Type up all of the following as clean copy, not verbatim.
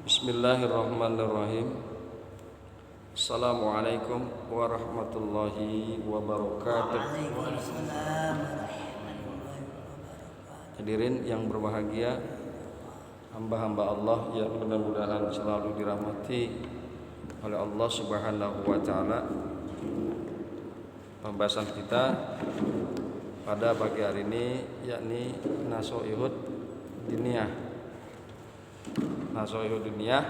Bismillahirrahmanirrahim. Assalamualaikum warahmatullahi wabarakatuh. Waalaikumsalam warahmatullahi wabarakatuh. Hadirin yang berbahagia, hamba-hamba Allah yang mudah-mudahan selalu dirahmati oleh Allah Subhanahu wa taala. Pembahasan kita pada pagi hari ini yakni Nasha'ihud Diniyah. Nasha'ihud Diniyah,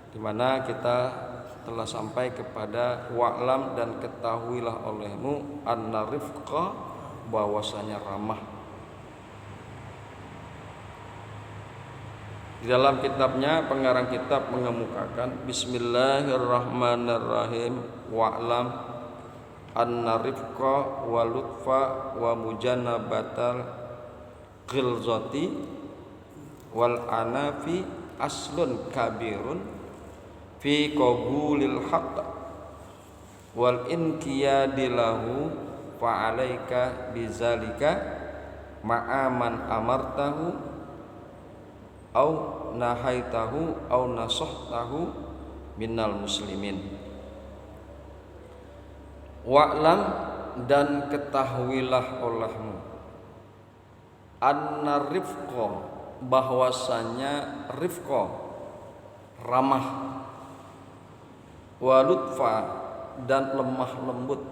di mana kita telah sampai kepada wa'lam dan ketahuilah olehmu anna rifqa, bahwasanya ramah. Di dalam kitabnya pengarang kitab mengemukakan Bismillahirrahmanirrahim, wa'lam anna rifqa wa lutfa wa mujanabatal ghilzati wal anafi aslun kabirun fi qabulil haqq wal inqiyadi lahu fa alaika bizalika ma'aman amartahu au nahaitahu au nasahtahu minal muslimin. Wa'lam, dan ketahuilah olehmu anna rifqa, bahwasanya rifqa ramah, wa lutfa, dan lemah lembut,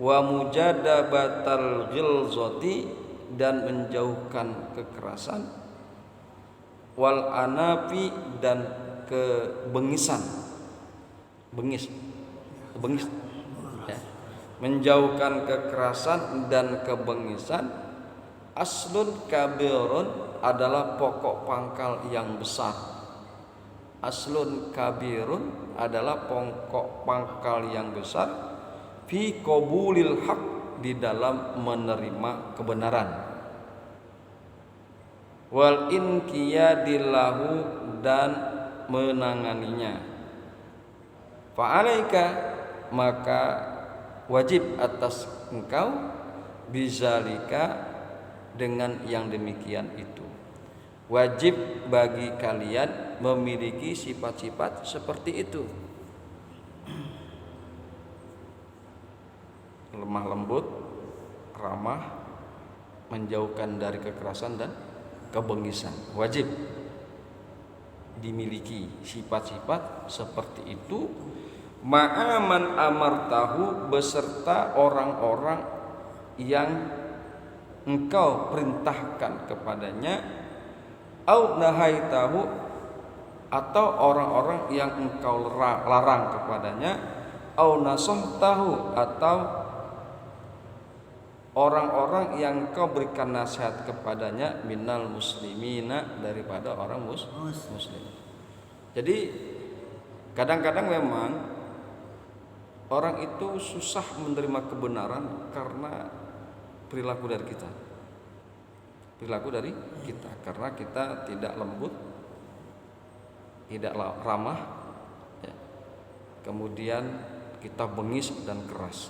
wa mujadabatal ghilzati, dan menjauhkan kekerasan, wal anafi, dan kebengisan, bengis ya. Menjauhkan kekerasan dan kebengisan. Aslun kabirun, adalah pokok pangkal yang besar. Aslun kabirun adalah pokok pangkal yang besar. Fi qabulil haq, di dalam menerima kebenaran. Wal inqiyadillahu, dan menanganinya. Fa'alaika, maka wajib atas engkau, bizalika, dengan yang demikian itu. Wajib bagi kalian memiliki sifat-sifat seperti itu. Lemah lembut, ramah, menjauhkan dari kekerasan dan kebengisan. Wajib dimiliki sifat-sifat seperti itu. Ma'aman amartahu, beserta orang-orang yang engkau perintahkan kepadanya, au nahaitahu, atau orang-orang yang engkau larang kepadanya, au nasahtahu, atau orang-orang yang engkau berikan nasihat kepadanya, minal muslimina, daripada orang muslim. Jadi kadang-kadang memang orang itu susah menerima kebenaran karena perilaku dari kita, karena kita tidak lembut, tidak ramah ya. Kemudian kita bengis dan keras.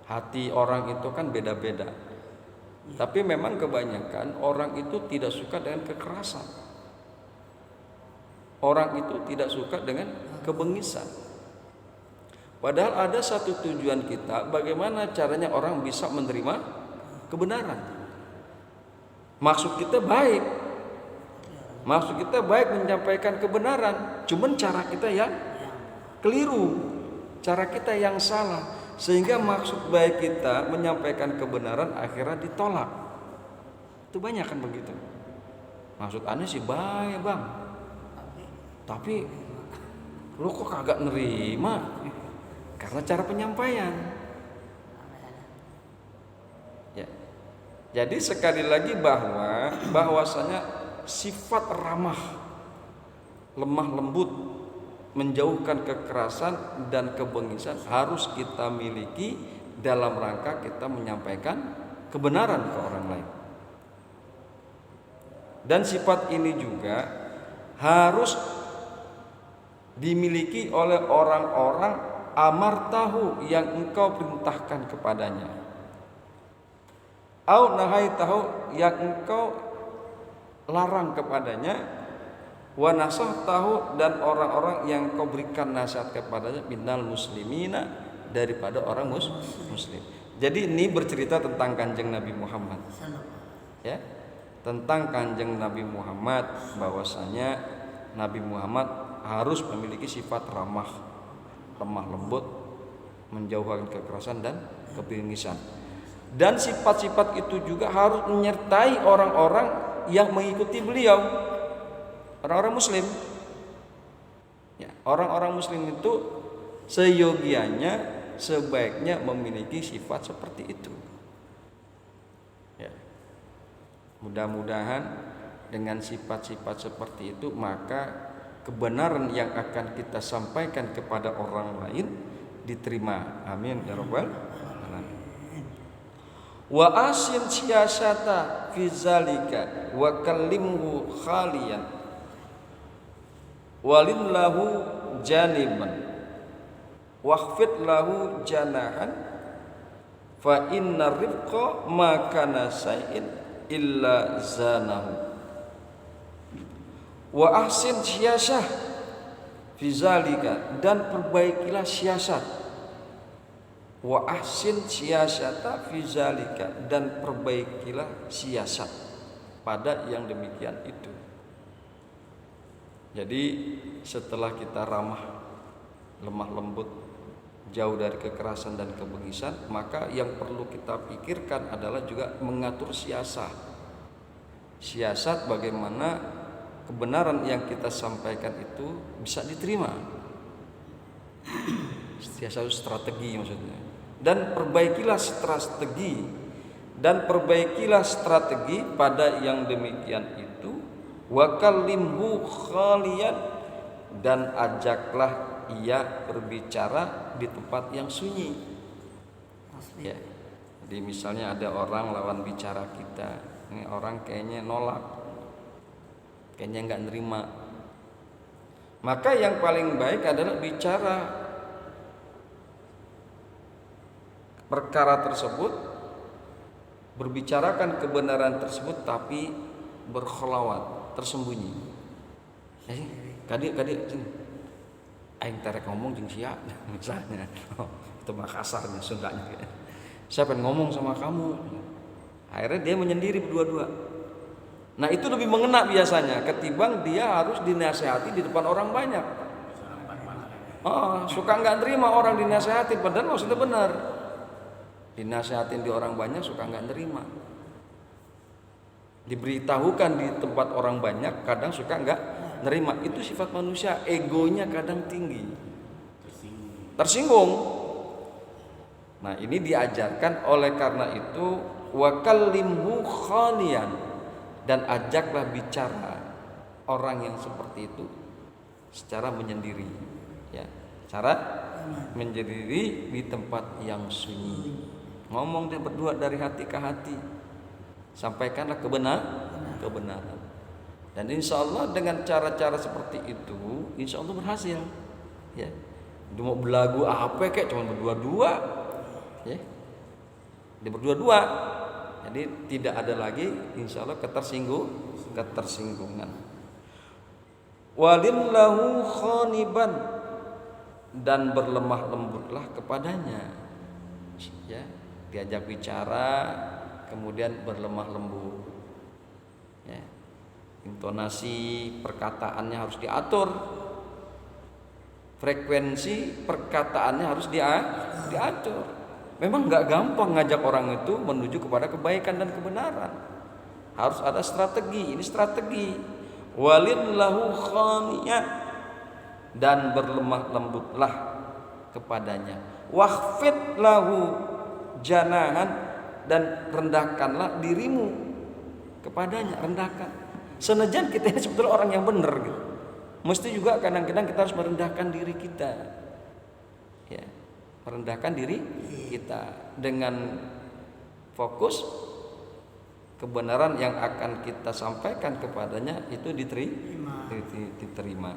Hati orang itu kan beda-beda, tapi memang kebanyakan orang itu tidak suka dengan kekerasan. Orang itu tidak suka dengan kebengisan. Padahal ada satu tujuan kita, bagaimana caranya orang bisa menerima kebenaran. Maksud kita baik menyampaikan kebenaran, cuman cara kita yang keliru, cara kita yang salah, sehingga maksud baik kita menyampaikan kebenaran akhirnya ditolak. Itu banyak kan begitu. Maksud aneh sih baik bang, tapi lu kok kagak nerima, karena cara penyampaian ya. Jadi sekali lagi bahwasanya sifat ramah, lemah lembut, menjauhkan kekerasan dan kebengisan harus kita miliki dalam rangka kita menyampaikan kebenaran ke orang lain. Dan sifat ini juga harus dimiliki oleh orang-orang amartahu, yang engkau perintahkan kepadanya, au nahaitahu, yang engkau larang kepadanya, wa nasahtahu, dan orang-orang yang kau berikan nasihat kepadanya, minal muslimina, daripada orang muslim. Jadi ini bercerita tentang Kanjeng Nabi Muhammad, ya, tentang Kanjeng Nabi Muhammad, bahwasanya Nabi Muhammad harus memiliki sifat ramah, lemah lembut, menjauhkan kekerasan dan kebengisan. Dan sifat-sifat itu juga harus menyertai orang-orang yang mengikuti beliau, orang-orang muslim. Ya, orang-orang muslim itu seyogianya, sebaiknya memiliki sifat seperti itu. Ya. Mudah-mudahan dengan sifat-sifat seperti itu, maka kebenaran yang akan kita sampaikan kepada orang lain diterima. Amin ya rabbal alamin. Wa asin siyasata fi zalika wa kallimhu khaliyan walimlahu janiban wakhfid lahu janahan fa inna rifqa ma kana syai'in illa zanahu. Wa ahsin siyasah fi zalika, dan perbaikilah siasat. Wa ahsin siyasata fi zalika, dan perbaikilah siasat pada yang demikian itu. Jadi setelah kita ramah, lemah lembut, jauh dari kekerasan dan kebengisan, maka yang perlu kita pikirkan adalah juga mengatur siasat. Siasat bagaimana kebenaran yang kita sampaikan itu bisa diterima. Siasat strategi maksudnya. Dan perbaikilah strategi pada yang demikian itu. Wa kallimhu khaliyan, dan ajaklah ia berbicara di tempat yang sunyi. Ya. Jadi misalnya ada orang lawan bicara kita, ini orang kayaknya nolak, kayaknya nggak nerima, maka yang paling baik adalah bicara perkara tersebut, berbicarakan kebenaran tersebut, tapi berkholawat, tersembunyi. Kadik sini, aing terek ngomong jeung sia misalnya. Itu mah kasarnya Sundanya. Siapa yang ngomong sama kamu? Akhirnya dia menyendiri berdua-dua. Nah itu lebih mengena biasanya ketimbang dia harus dinasehati di depan orang banyak. Suka nggak nerima orang dinasehati, padahal maksudnya benar. Dinasehatin di orang banyak suka nggak nerima. Diberitahukan di tempat orang banyak kadang suka nggak nerima. Itu sifat manusia, egonya kadang tinggi, tersinggung. Nah ini diajarkan, oleh karena itu wa kallimhu khaliyan, dan ajaklah bicara orang yang seperti itu secara menyendiri, ya, cara menyendiri di tempat yang sunyi. Ngomong dia berdua dari hati ke hati, sampaikanlah kebenaran. Dan insya Allah dengan cara-cara seperti itu, insya Allah berhasil. Ya, dia mau belagu apa kayak cuma berdua-dua, ya, dia berdua-dua. Jadi tidak ada lagi insya Allah ketersinggungan. Walimlahu khaniban, dan berlemah lembutlah kepadanya. Ya, diajak bicara kemudian berlemah lembut. Ya. Intonasi perkataannya harus diatur. Frekuensi perkataannya harus diatur. Memang nggak gampang ngajak orang itu menuju kepada kebaikan dan kebenaran. Harus ada strategi. Ini strategi. Walillahu khaniyan, dan berlemah lembutlah kepadanya. Wakhfid lahu janahan, dan rendahkanlah dirimu kepadanya, rendahkan. Senajan kita ini sebetulnya orang yang benar gitu, mesti juga kadang-kadang kita harus merendahkan diri kita, ya, merendahkan diri kita dengan fokus kebenaran yang akan kita sampaikan kepadanya itu diterima.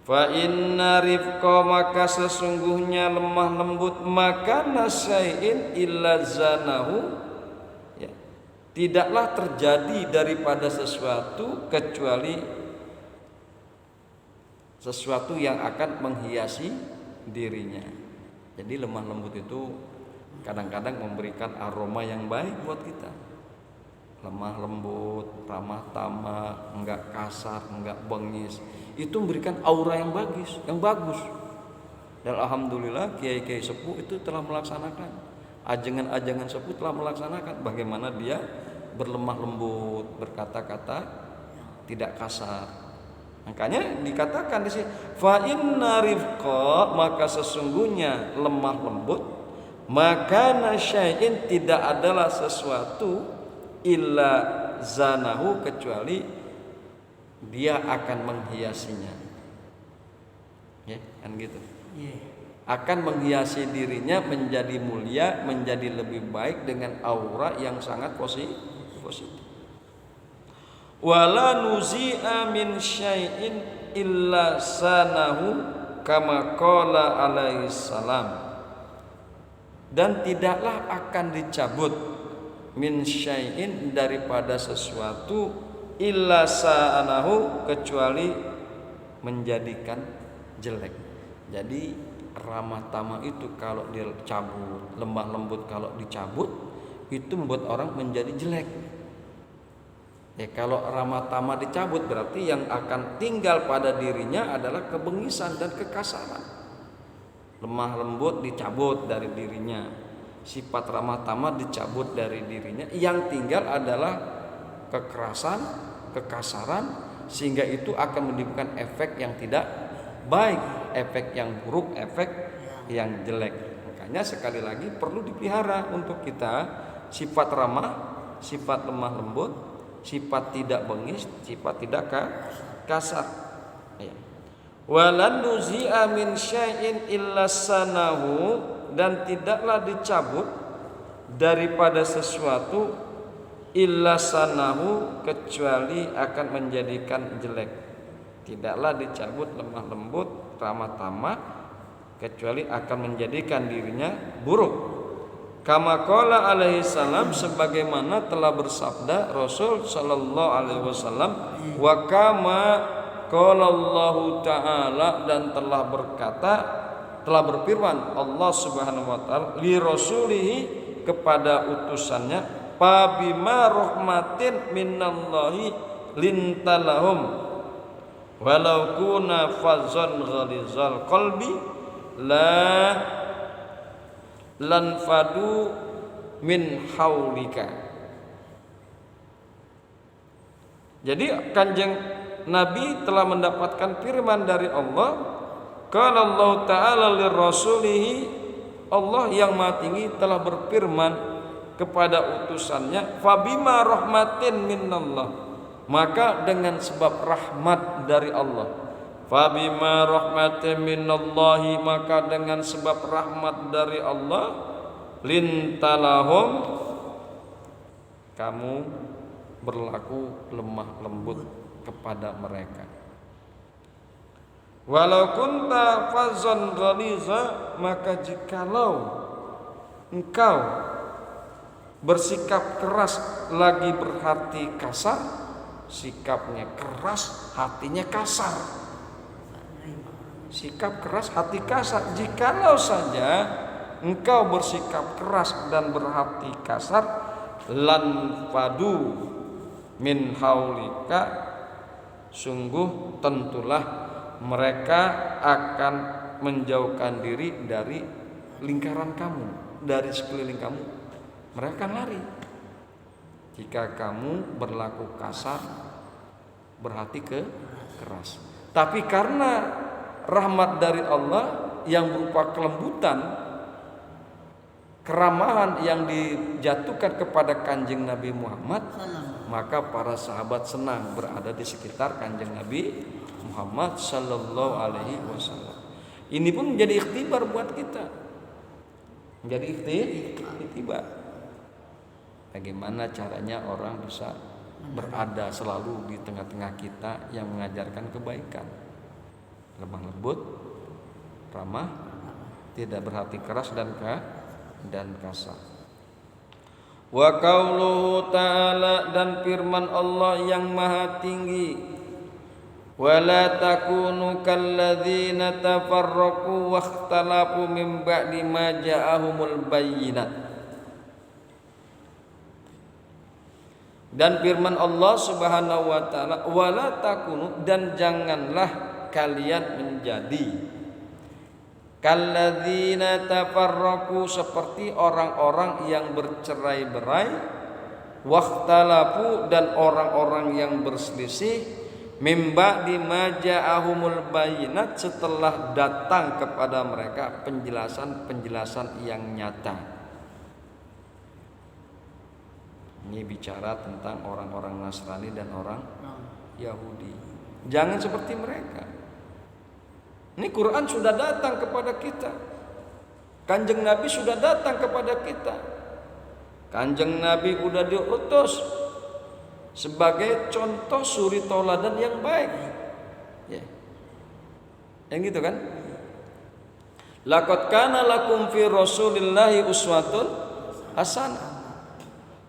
Fa inna rifqa, maka sesungguhnya lemah lembut, maka nasyai'in illa zanahu, ya, tidaklah terjadi daripada sesuatu kecuali sesuatu yang akan menghiasi dirinya. Jadi lemah lembut itu kadang-kadang memberikan aroma yang baik buat kita. Lemah lembut, ramah tamah, enggak kasar, enggak bengis. Itu memberikan aura yang bagus, Dan alhamdulillah kiai-kiai sepuh itu telah melaksanakan. Ajengan-ajengan sepuh telah melaksanakan bagaimana dia berlemah lembut, berkata-kata tidak kasar. Makanya dikatakan di sini fa inna rifqa, maka sesungguhnya lemah lembut, maka nasyai'in, tidak adalah sesuatu illa zanahu, kecuali dia akan menghiasinya. Ya, kan gitu. Akan menghiasi dirinya menjadi mulia, menjadi lebih baik dengan aura yang sangat positif. Wala nuzi'a min syai'in illa sanahu kama qala alaihi salam. Dan tidaklah akan dicabut min syai'in, daripada sesuatu, illa sanahu, kecuali menjadikan jelek. Jadi ramah tamah itu kalau dicabut, lemah lembut kalau dicabut, itu membuat orang menjadi jelek. Ya, kalau ramah tamah dicabut berarti yang akan tinggal pada dirinya adalah kebengisan dan kekasaran. Lemah lembut dicabut dari dirinya, sifat ramah tamah dicabut dari dirinya, yang tinggal adalah kekerasan, kekasaran, sehingga itu akan menimbulkan efek yang tidak baik, efek yang buruk, efek yang jelek. Makanya sekali lagi perlu dipelihara untuk kita sifat ramah, sifat lemah lembut, sifat tidak bengis, sifat tidak kasar. Ya. Walan nuzi'a min syai'in illa sanahu, dan tidaklah dicabut daripada sesuatu illa sanahu, kecuali akan menjadikan jelek. Tidaklah dicabut lemah lembut, ramah tamah, kecuali akan menjadikan dirinya buruk. Kama qala alaihi salam, sebagaimana telah bersabda Rasul sallallahu alaihi wasallam, wa kama qala Allah taala, dan telah berfirman Allah Subhanahu wa taala li rasulihi, kepada utusannya, fa bima rahmatin minallahi lintalahum walau kuna fazzan ghalizal qalbi lanfadu min haulika. Jadi kanjeng Nabi telah mendapatkan firman dari Allah, qala Allah taala lirrasulihi, Allah yang Maha Tinggi telah berfirman kepada utusannya, fabima rahmatin minallah, maka dengan sebab rahmat dari Allah. Fabima rahmatin minallahi, maka dengan sebab rahmat dari Allah, lintalahum, kamu berlaku lemah lembut kepada mereka. Walau kunta fazzan ghaliza, maka jikalau engkau bersikap keras lagi berhati kasar, sikapnya keras, hatinya kasar. Sikap keras, hati kasar. Jikalau saja engkau bersikap keras dan berhati kasar, lanfadu min haulika, sungguh tentulah mereka akan menjauhkan diri dari lingkaran kamu, dari sekeliling kamu. Mereka akan lari jika kamu berlaku kasar, berhati keras. Tapi karena rahmat dari Allah yang berupa kelembutan, keramahan yang dijatuhkan kepada kanjeng Nabi Muhammad, maka para sahabat senang berada di sekitar kanjeng Nabi Muhammad sallallahu alaihi wasallam. Ini pun menjadi ikhtibar buat kita. Menjadi ikhtibar. Bagaimana caranya orang bisa berada selalu di tengah-tengah kita yang mengajarkan kebaikan. Lemah lembut, ramah, tidak berhati keras dan kasar. Wa qauluhu ta'ala, dan firman Allah yang Maha Tinggi, Wala takunu kalladzina tafarraqu wakhtalafu min ba'di ma ja'ahumul bayyinat. Dan firman Allah Subhanahu wa taala, wala takunu, dan janganlah kalian menjadi kalladzina tafarraqu, seperti orang-orang yang bercerai-berai, wakhtalafu, dan orang-orang yang berselisih, mimba di maja'ahumul bayinat, setelah datang kepada mereka penjelasan-penjelasan yang nyata. Ini bicara tentang orang-orang Nasrani dan orang Yahudi. Jangan seperti mereka. Ini Quran sudah datang kepada kita. Kanjeng Nabi sudah datang kepada kita. Kanjeng Nabi udah diutus sebagai contoh suri tauladan yang baik, ya, yang gitu kan? Laqad kana lakum fi Rasulillahi uswatun hasanah.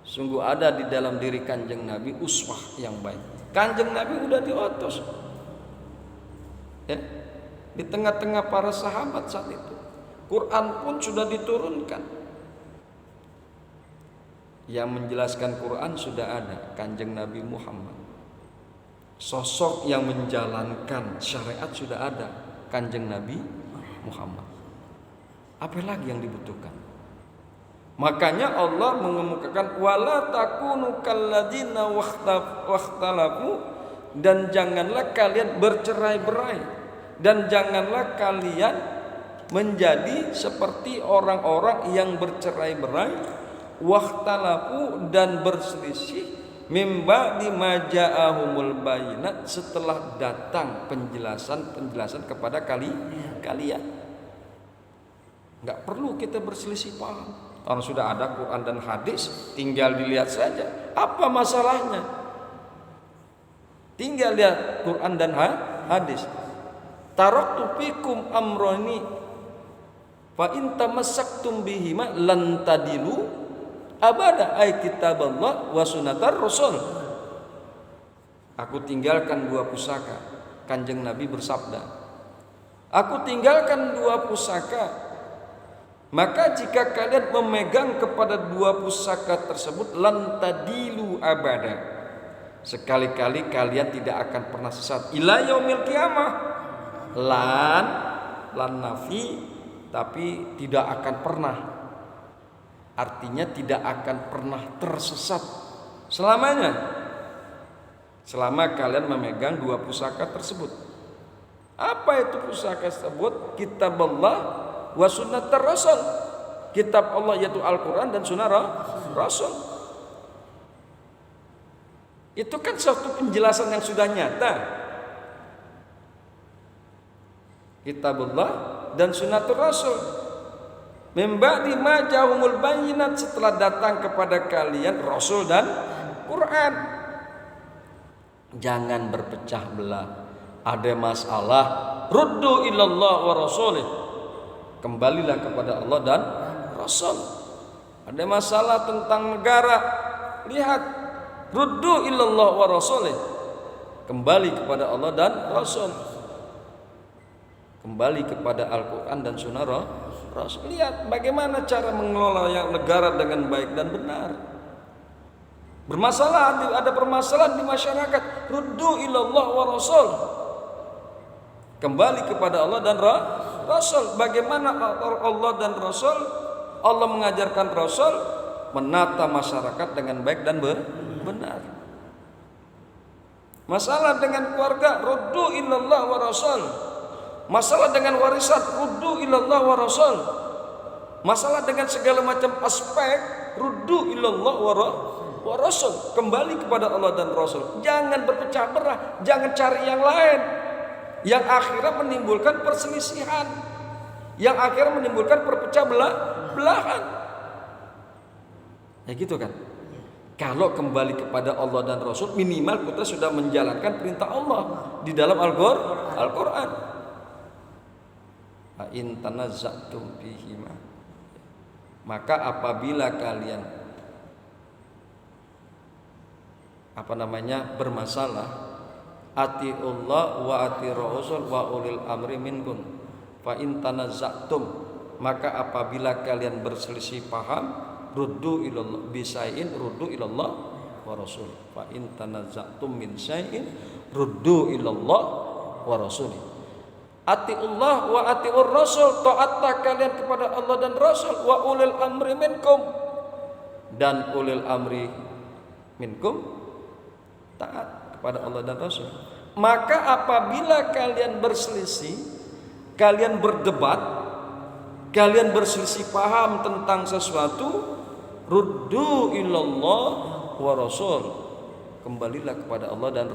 Sungguh ada di dalam diri Kanjeng Nabi uswah yang baik. Kanjeng Nabi udah diutus, ya, di tengah-tengah para sahabat saat itu. Quran pun sudah diturunkan. Yang menjelaskan Quran sudah ada, Kanjeng Nabi Muhammad. Sosok yang menjalankan syariat sudah ada, Kanjeng Nabi Muhammad. Apa lagi yang dibutuhkan? Makanya Allah mengemukakan wala takunu kalladzina wakhtalafu, dan janganlah kalian bercerai-berai, dan janganlah kalian menjadi seperti orang-orang yang bercerai-berai, wakhtalafu, dan berselisih, mimba di maja'ahumul bayinat, setelah datang penjelasan kepada kalian. Enggak perlu kita berselisih paham. Kalau sudah ada Quran dan hadis, tinggal dilihat saja. Apa masalahnya? Tinggal lihat Quran dan hadis. Taraktu fikum amroni fa in tamassaktum bihima lan tadilu abada, ay kitaballah wa sunnatar rasul. Aku tinggalkan dua pusaka. Kanjeng Nabi bersabda, aku tinggalkan dua pusaka, maka jika kalian memegang kepada dua pusaka tersebut, lan tadilu abada, sekali-kali kalian tidak akan pernah sesat. Ila yaumil qiyamah. Lan nafi, tapi tidak akan pernah, artinya tidak akan pernah tersesat selamanya, selama kalian memegang dua pusaka tersebut. Apa itu pusaka tersebut? Kitab Allah wa sunnatar rasul. Kitab Allah yaitu Al-Quran dan sunnah Rasul. Itu kan suatu penjelasan yang sudah nyata. Kitab Allah dan sunnatur Rasul. Memba'di ma ja'ahumul bayyinat, setelah datang kepada kalian Rasul dan Quran. Jangan berpecah belah. Ada masalah, ruddu ilallah wa rasulih, kembalilah kepada Allah dan Rasul. Ada masalah tentang negara, lihat, ruddu ilallah wa rasulih, kembali kepada Allah dan Rasul, kembali kepada Al-Quran dan sunnah Rasul. Lihat bagaimana cara mengelola yang negara dengan baik dan benar. Bermasalah, ada permasalahan di masyarakat, ruddu ilallah wa rasul, kembali kepada Allah dan Rasul. Bagaimana Allah dan Rasul? Allah mengajarkan Rasul menata masyarakat dengan baik dan benar. Masalah dengan keluarga, ruddu ilallah wa rasul. Masalah dengan warisan, ruddu ilallah wa rasul. Masalah dengan segala macam aspek, ruddu ilallah wa rasul, kembali kepada Allah dan Rasul. Jangan berpecah belah, jangan cari yang lain yang akhirnya menimbulkan perselisihan, yang akhirnya menimbulkan belahan. Ya gitu kan. Kalau kembali kepada Allah dan Rasul, minimal kita sudah menjalankan perintah Allah di dalam Al-Quran. In tanazza'tum fihima, maka apabila kalian bermasalah atiullah wa ati rasul wa ulil amri minkum. Fa in tanazza'tum, maka apabila kalian berselisih paham, ruddu ilallah bisain ruddu ilallah wa rasul. Fa in tanazza'tum min syai'in ruddu ilallah wa rasul. Atiullah wa atiur rasul, taatlah kalian kepada Allah dan Rasul, wa ulil amri minkum, dan ulil amri minkum taat kepada Allah dan Rasul. Maka apabila kalian berselisih, kalian berdebat, kalian berselisih paham tentang sesuatu, ruddu ilallah wa rasul, kembalilah kepada Allah dan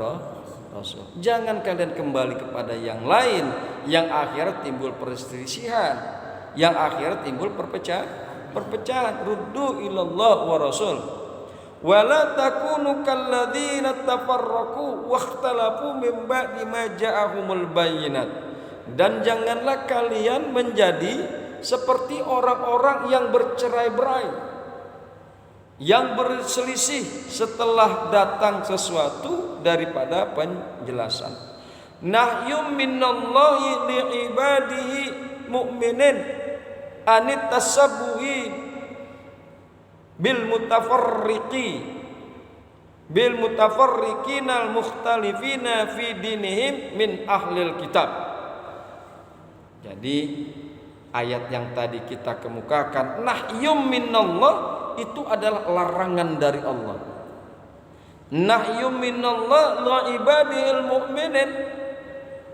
Rasul. Jangan kalian kembali kepada yang lain, yang akhirnya timbul perselisihan, yang akhirnya timbul perpecahan. Ruddu ilallah wa rasul. Wala takunu kalladzina tafarraqu wakhtalafu min ba'di ma ja'ahumul bayyinat. Dan janganlah kalian menjadi seperti orang-orang yang bercerai-berai, yang berselisih setelah datang sesuatu daripada penjelasan. Nahyum minallahi li'ibadihi mu'minin anit tasabbuhi bil mutafarriqina al mukhtalifina fi dinihim min ahlil kitab. Jadi ayat yang tadi kita kemukakan, nahyum minallah, itu adalah larangan dari Allah. Nahyum minallah la ibadil mu'minin,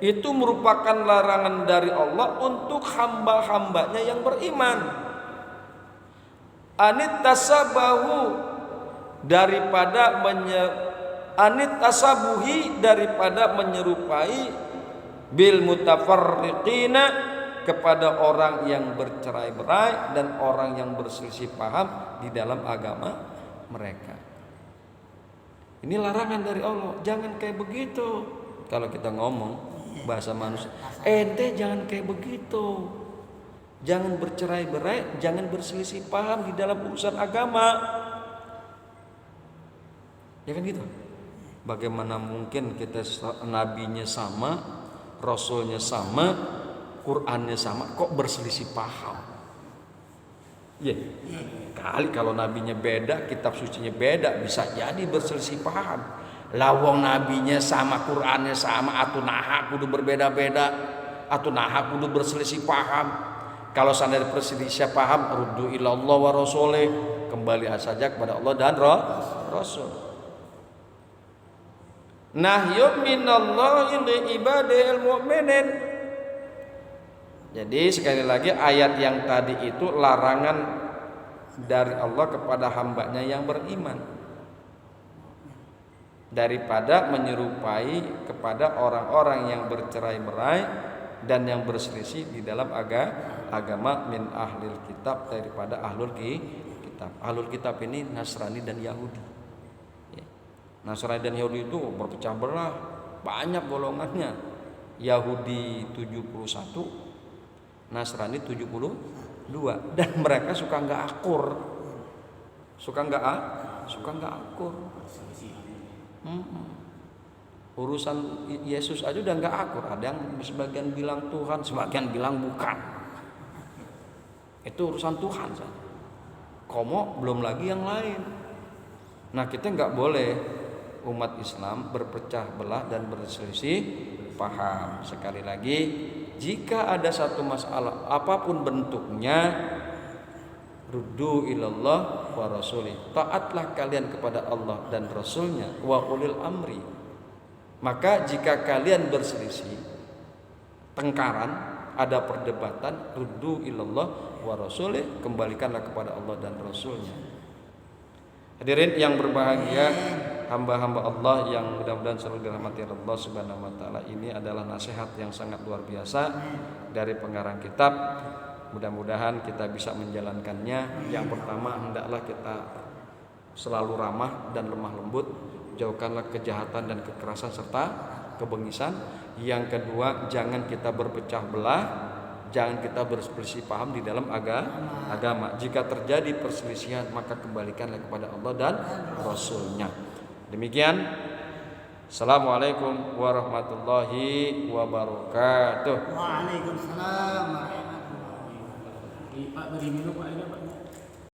itu merupakan larangan dari Allah untuk hamba-hambanya yang beriman. Anit tasabahu, daripada anit tasabuhi, daripada menyerupai bil mutafarriqina, kepada orang yang bercerai-berai dan orang yang berselisih paham di dalam agama mereka. Ini larangan dari Allah. Jangan kayak begitu. Kalau kita ngomong bahasa manusia, ente jangan kayak begitu. Jangan bercerai-berai, jangan berselisih paham di dalam urusan agama. Ya kan gitu. Bagaimana mungkin kita nabinya sama, rasulnya sama, Qurannya sama, kok berselisih paham? Ya, kali kalau nabinya beda, kitab sucinya beda, bisa jadi berselisih paham. Lawong nabinya sama, Qurannya sama, atuh naha kudu berbeda-beda, atuh naha kudu berselisih paham. Kalau seandainya berselisih paham, ruddu ilallah wa rasulih, kembali saja kepada Allah dan Rasul. Nahyum minallahi li ibadil mu'minin. Jadi sekali lagi ayat yang tadi itu larangan dari Allah kepada hambanya yang beriman, daripada menyerupai kepada orang-orang yang bercerai-berai dan yang berselisih di dalam agama min ahlil kitab, daripada ahlul kitab. Ahlul kitab ini Nasrani dan Yahudi. Nasrani dan Yahudi itu berpecah belah, banyak golongannya. Yahudi 71, Nasrani 72, dan mereka suka nggak akur, suka nggak akur. Urusan Yesus aja udah nggak akur. Ada yang sebagian bilang Tuhan, sebagian bilang bukan. Itu urusan Tuhan saja. Komo belum lagi yang lain. Nah, kita nggak boleh umat Islam berpecah belah dan berselisih paham. Sekali lagi, jika ada satu masalah apapun bentuknya, ruddu ilallah wa rasulih, taatlah kalian kepada Allah dan Rasulnya, wa ulil amri. Maka jika kalian berselisih, tengkaran, ada perdebatan, ruddu ilallah wa rasulih, kembalikanlah kepada Allah dan Rasulnya. Hadirin yang berbahagia, hamba-hamba Allah yang mudah-mudahan selalu dirahmati Allah Subhanahu wa taala, ini adalah nasihat yang sangat luar biasa dari pengarang kitab. Mudah-mudahan kita bisa menjalankannya. Yang pertama, hendaklah kita selalu ramah dan lemah lembut, jauhkanlah kejahatan dan kekerasan serta kebengisan. Yang kedua, jangan kita berpecah belah, jangan kita berselisih paham di dalam agama. Jika terjadi perselisihan, maka kembalikanlah kepada Allah dan Rasulnya. Demikian Assalamualaikum warahmatullahi wabarakatuh. Waalaikumsalam warahmatullahi wabarakatuh. Pak beri minum Pak ini Pak.